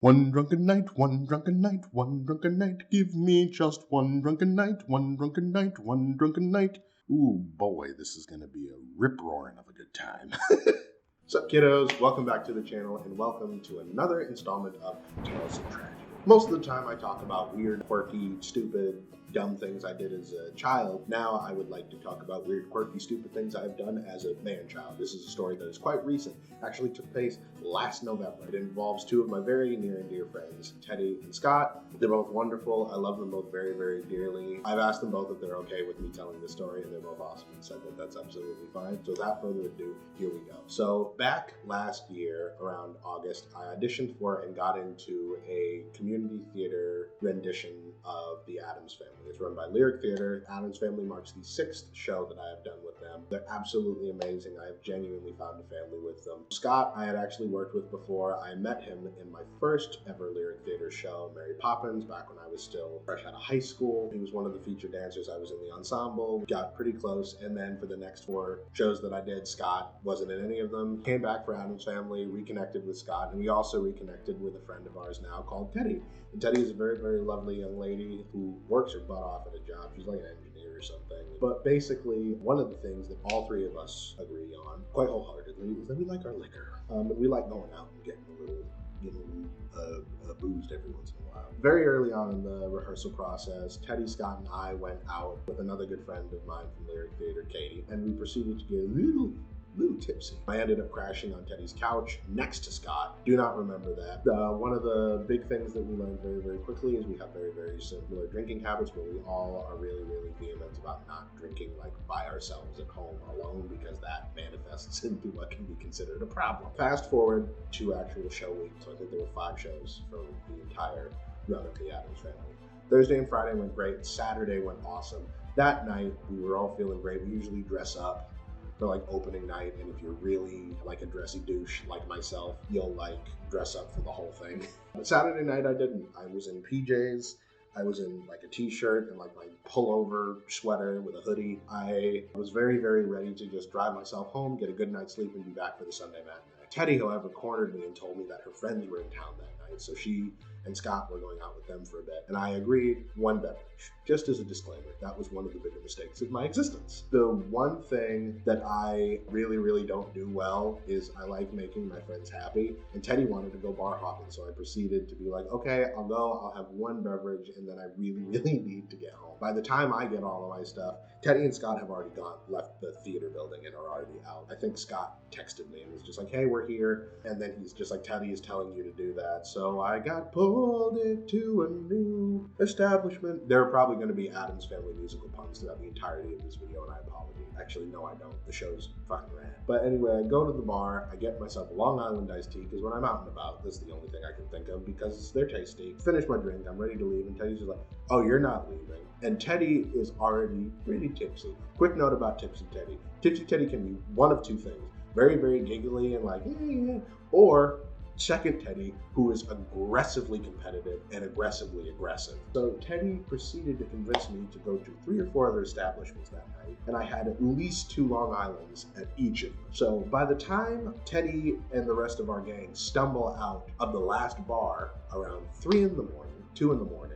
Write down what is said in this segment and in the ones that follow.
One drunken night, one drunken night, one drunken night. Give me just one drunken night, one drunken night, one drunken night. Ooh, boy, this is going to be a rip-roaring of a good time. What's up, kiddos? Welcome back to the channel, and welcome to another installment of Tales of Tragedy. Most of the time I talk about weird, quirky, stupid, dumb things I did as a child. Now I would like to talk about weird, quirky, stupid things I've done as a man-child. This is a story that is quite recent. Actually took place last November. It involves two of my very near and dear friends, Teddy and Scott. They're both wonderful. I love them both very, very dearly. I've asked them both if they're okay with me telling this story, and they're both awesome and said that that's absolutely fine. So without further ado, here we go. So back last year, around August, I auditioned for and got into a community theater rendition of The Addams Family. It's run by Lyric Theater. Addams Family marks the 6th show that I have done with them. They're absolutely amazing. I have genuinely found a family with them. Scott, I had actually worked with before. I met him in my first ever Lyric Theater show, Mary Poppins, back when I was still fresh out of high school. He was one of the featured dancers. I was in the ensemble. We got pretty close, and then for the next 4 shows that I did, Scott wasn't in any of them. Came back for Addams Family, reconnected with Scott, and we also reconnected with a friend of ours now called Teddy. And Teddy is a very, very lovely young lady who works her butt off at a job. She's like an engineer or something. But basically, one of the things that all 3 of us agree on, quite wholeheartedly, is that we like our liquor. And we like going out and getting a little boozed every once in a while. Very early on in the rehearsal process, Teddy, Scott, and I went out with another good friend of mine from Lyric Theater, Katie, and we proceeded to get a little tipsy. I ended up crashing on Teddy's couch next to Scott. Do not remember that. One of the big things that we learned very, very quickly is we have very, very similar drinking habits, where we all are really, really vehement about not drinking like by ourselves at home alone, because that manifests into what can be considered a problem. Fast forward to actual show week. So I think there were 5 shows from the entire run of the Addams Family. Thursday and Friday went great. Saturday went awesome. That night, we were all feeling great. We usually dress up for like opening night, and if you're really like a dressy douche like myself, you'll like dress up for the whole thing. But Saturday night I didn't. I was in PJs. I was in like a t-shirt and like my pullover sweater with a hoodie. I was very, very ready to just drive myself home, get a good night's sleep, and be back for the Sunday matinee. Teddy, however, cornered me and told me that her friends were in town that night, so she and Scott were going out with them for a bit, and I agreed, 1 beverage. Just as a disclaimer, that was one of the bigger mistakes of my existence. The one thing that I really, really don't do well is I like making my friends happy, and Teddy wanted to go bar hopping, so I proceeded to be like, okay, I'll go, I'll have 1 beverage, and then I really, really need to get home. By the time I get all of my stuff, Teddy and Scott have already left the theater building and are already out. I think Scott texted me and was just like, hey, we're here, and then he's just like, Teddy is telling you to do that, so I got pulled into a new establishment. There are probably going to be Addams Family musical puns throughout the entirety of this video, and I apologize. Actually, no, I don't. The show's fucking rad. But anyway, I go to the bar, I get myself a Long Island iced tea, because when I'm out and about, this is the only thing I can think of, because they're tasty. Finish my drink, I'm ready to leave, and Teddy's just like, oh, you're not leaving. And Teddy is already really tipsy. Quick note about Tipsy Teddy. Tipsy Teddy can be one of 2 things. Very, very giggly and like, or second Teddy, who is aggressively competitive and aggressively aggressive. So Teddy proceeded to convince me to go to 3 or 4 other establishments that night, and I had at least 2 Long Islands at each of them. So by the time Teddy and the rest of our gang stumble out of the last bar around 3 in the morning, 2 in the morning,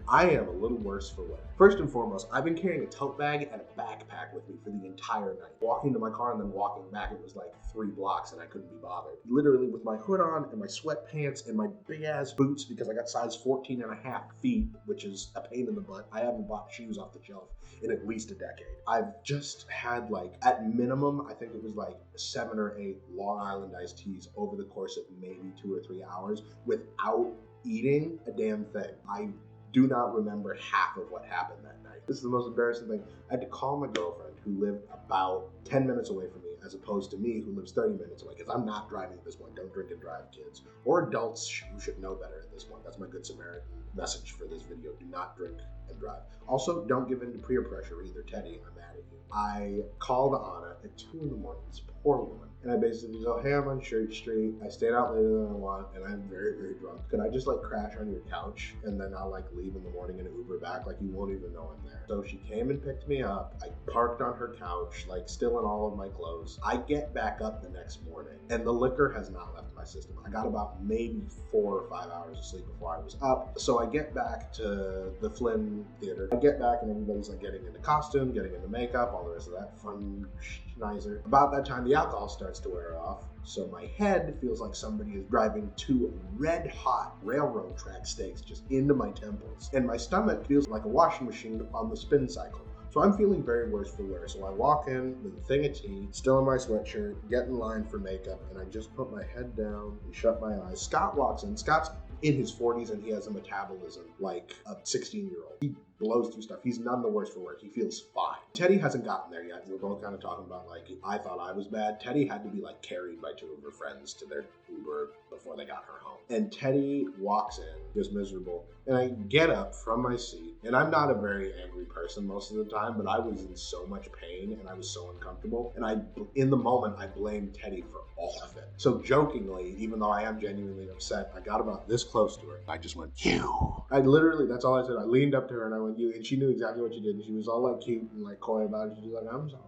I am a little worse for wear. First and foremost, I've been carrying a tote bag and a backpack with me for the entire night. Walking to my car and then walking back, it was like 3 blocks and I couldn't be bothered. Literally with my hood on and my sweatpants and my big ass boots, because I got size 14 and a half feet, which is a pain in the butt. I haven't bought shoes off the shelf in at least a decade. I've just had like, at minimum, I think it was like 7 or 8 Long Island iced teas over the course of maybe 2 or 3 hours without eating a damn thing. I do not remember half of what happened that night. This is the most embarrassing thing. I had to call my girlfriend, who lived about 10 minutes away from me, as opposed to me, who lives 30 minutes away, because I'm not driving at this point. Don't drink and drive, kids. Or adults who should know better at this point. That's my Good Samaritan message for this video. Do not drink and drive. Also, don't give in to peer pressure either. Teddy, I'm mad at you. I called Anna at 2 in the morning. This poor woman. And I basically go, hey, I'm on Church Street. I stayed out later than I want, and I'm very, very drunk. Could I just like crash on your couch, and then I'll like leave in the morning and Uber back? Like you won't even know I'm there. So she came and picked me up. I parked on her couch, like still in all of my clothes. I get back up the next morning, and the liquor has not left my system. I got about maybe 4 or 5 hours of sleep before I was up. So I get back to the Flynn Theater. I get back, and everybody's like getting into costume, getting into makeup, all the rest of that fun schnizer. About that time, the alcohol starts to wear off. So my head feels like somebody is driving 2 red hot railroad track stakes just into my temples. And my stomach feels like a washing machine on the spin cycle. So I'm feeling very worse for wear. So I walk in with a thing of tea, still in my sweatshirt, get in line for makeup, and I just put my head down and shut my eyes. Scott walks in. Scott's in his 40s and he has a metabolism like a 16-year-old. He blows through stuff. He's none the worse for wear. He feels fine. Teddy hasn't gotten there yet. We're both kind of talking about like, I thought I was bad. Teddy had to be like carried by 2 of her friends to their Uber before they got her home. And Teddy walks in, just miserable. And I get up from my seat, and I'm not a very angry person most of the time, but I was in so much pain and I was so uncomfortable. And in the moment, I blamed Teddy for all of it. So jokingly, even though I am genuinely upset, I got about this close to her. I just went, you. I literally, that's all I said. I leaned up to her and I went, you. And she knew exactly what she did. And she was all like cute and like coy about it. She was like, I'm sorry.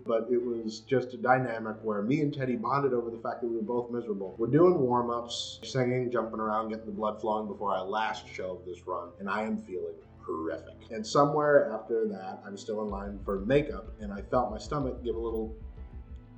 But it was just a dynamic where me and Teddy bonded over the fact that we were both miserable. We're doing warm-ups, singing, jumping around, getting the blood flowing before our last show of this run, and I am feeling horrific. And somewhere after that, I was still in line for makeup, and I felt my stomach give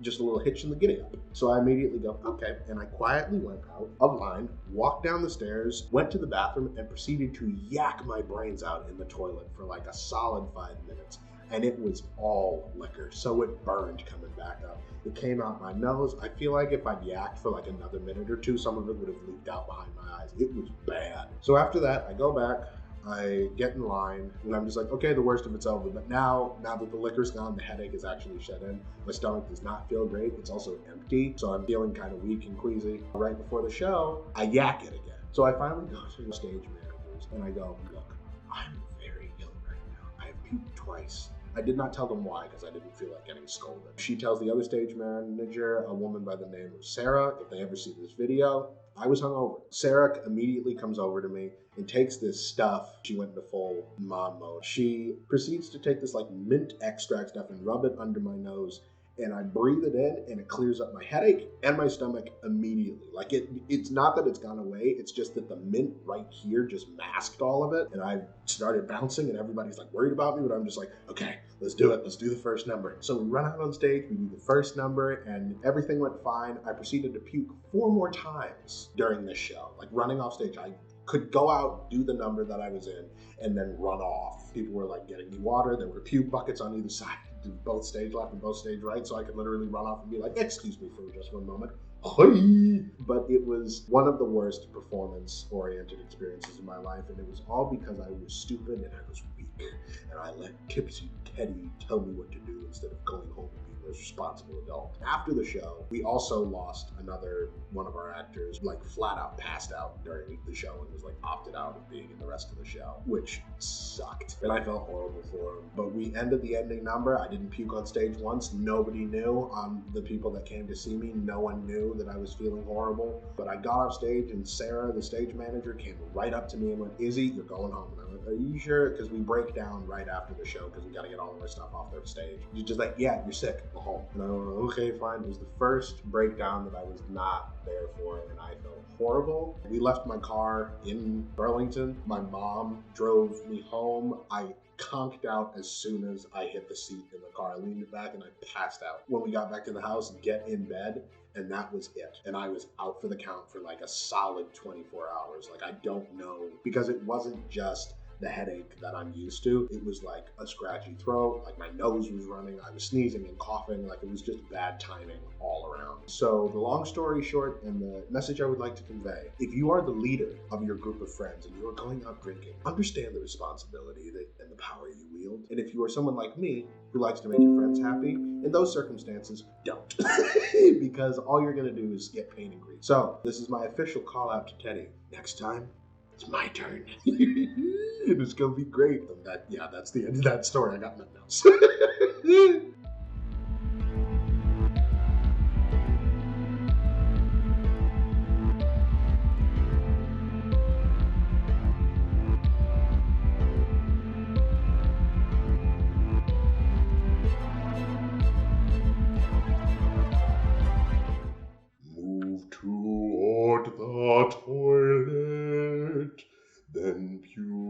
just a little hitch in the giddy up. So I immediately go, okay, and I quietly went out of line, walked down the stairs, went to the bathroom, and proceeded to yak my brains out in the toilet for like a solid 5 minutes. And it was all liquor, so it burned coming back up. It came out my nose. I feel like if I'd yacked for like another minute or 2, some of it would have leaked out behind my eyes. It was bad. So after that, I go back, I get in line, and I'm just like, okay, the worst of it's over. But now that the liquor's gone, the headache is actually shut in. My stomach does not feel great. It's also empty, so I'm feeling kind of weak and queasy. Right before the show, I yak it again. So I finally go to the stage managers, and I go, look, I'm very ill right now. I have puked twice. I did not tell them why because I didn't feel like getting scolded. She tells the other stage manager, a woman by the name of Sarah, if they ever see this video, I was hungover. Sarah immediately comes over to me and takes this stuff. She went into full mom mode. She proceeds to take this like mint extract stuff and rub it under my nose. And I breathe it in and it clears up my headache and my stomach immediately. Like it's not that it's gone away, it's just that the mint right here just masked all of it. And I started bouncing and everybody's like worried about me, but I'm just like, okay, let's do it. Let's do the first number. So we run out on stage, we do the first number and everything went fine. I proceeded to puke 4 more times during this show. Like running off stage, I could go out, do the number that I was in, and then run off. People were like getting me water. There were puke buckets on either side, both stage left and both stage right, so I could literally run off and be like, excuse me for just one moment. Hi. But it was one of the worst performance-oriented experiences in my life, and it was all because I was stupid and I was weak, and I let tipsy Teddy tell me what to do instead of going home and being a responsible adult. After the show, we also lost another one of our actors, like flat out passed out during the show and was like opted out of being in the rest of the show, which sucked. And I felt horrible for him. But we ended the ending number. I didn't puke on stage once. Nobody knew. The people that came to see me, no one knew that I was feeling horrible. But I got off stage and Sarah, the stage manager, came right up to me and went, Izzy, you're going home. And I went, are you sure? Because we break down right after the show because we got to get all of our stuff off their stage. She's just like, yeah, you're sick. Go home. And I went, okay, fine. It was the first breakdown that I was not there for, and I felt horrible. We left my car in Burlington. My mom drove me home. I conked out as soon as I hit the seat in the car. I leaned it back and I passed out. When we got back to the house, get in bed, and that was it. And I was out for the count for like a solid 24 hours. Like, I don't know, because it wasn't just the headache that I'm used to. It was like a scratchy throat, like my nose was running, I was sneezing and coughing, like it was just bad timing all around. So the long story short, and the message I would like to convey, if you are the leader of your group of friends and you are going out drinking, understand the responsibility and the power you wield. And if you are someone like me who likes to make your friends happy, in those circumstances, don't. Because all you're gonna do is get pain and grief. So this is my official call out to Teddy. Next time, it's my turn. And it's gonna be great. That's the end of that story. I got nothing else.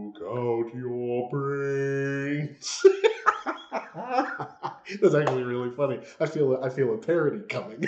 Puke out your brains. That's actually really funny. I feel a parody coming.